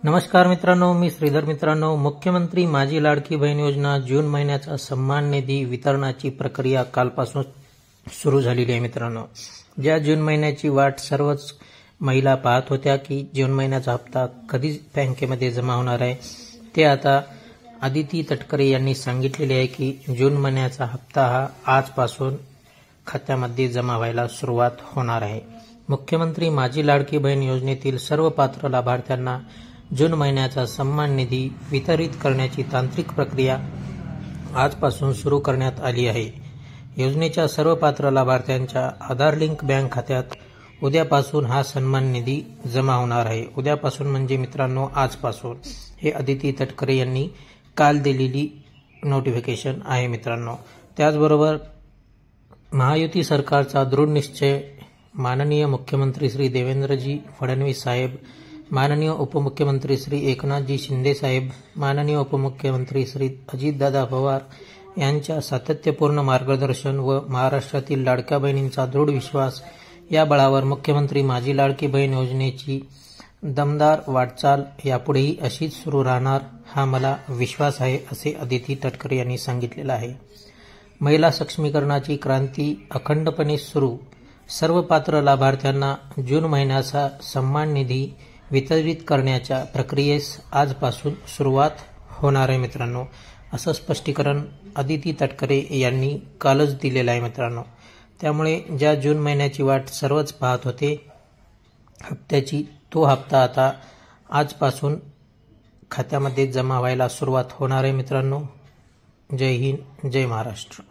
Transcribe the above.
नमस्कार मित्रांनो, मी श्रीधर. मित्रांनो, मुख्यमंत्री माझी लाडकी बहीण योजना जून महिन्याचा सन्मान निधी वितरणाची प्रक्रिया कालपासून सुरू झालेली आहे. मित्रांनो, ज्या जून महिन्याची वाट सर्वच महिला पाहत होत्या की जून महिन्याचा हप्ता कधी बँकेमध्ये जमा होणार आहे, ते आता आदिती तटकरे यांनी सांगितलेले आहे की जून महिन्याचा हप्ता हा आजपासून खात्यामध्ये जमा व्हायला सुरुवात होणार आहे. मुख्यमंत्री माझी लाडकी बहीण योजनेतील सर्व पात्र लाभार्थ्यांना जून महिन्याचा सन्मान निधी वितरित करण्याची तांत्रिक प्रक्रिया आजपासून सुरू करण्यात आली आहे. योजनेच्या सर्व पात्र लाभार्थ्यांच्या आधार लिंक बँक खात्यात उद्यापासून हा सन्मान निधी जमा होणार आहे. उद्यापासून म्हणजे मित्रांनो आजपासून. हे आदिती तटकरे यांनी काल दिलेली नोटिफिकेशन आहे. मित्रांनो, त्याचबरोबर महायुती सरकारचा दृढ निश्चय माननीय मुख्यमंत्री श्री देवेंद्रजी फडणवीस साहेब, माननीय उपमुख्यमंत्री श्री एकनाथजी शिंदे साहेब, माननीय उपमुख्यमंत्री श्री अजितदादा पवार यांच्या सातत्यपूर्ण मार्गदर्शन व महाराष्ट्रातील लाडक्या बहिणींचा दृढ विश्वास या बळावर मुख्यमंत्री माझी लाडकी बहीण योजनेची दमदार वाटचाल यापुढेही अशीच सुरू राहणार हा मला विश्वास आहे, असे आदिती तटकरे यांनी सांगितलेलं आहे. महिला सक्षमीकरणाची क्रांती अखंडपणे सुरू. सर्व पात्र लाभार्थ्यांना जून महिन्याचा सन्मान निधी वितरित करण्याच्या प्रक्रियेस आजपासून सुरुवात होणार आहे. मित्रांनो, असं स्पष्टीकरण आदिती तटकरे यांनी कालच दिलेलं आहे. मित्रांनो, त्यामुळे ज्या जून महिन्याची वाट सर्वच पाहत होते हप्त्याची, तो हप्ता आता आजपासून खात्यामध्ये जमा व्हायला सुरुवात होणार आहे. मित्रांनो, जय हिंद, जय महाराष्ट्र.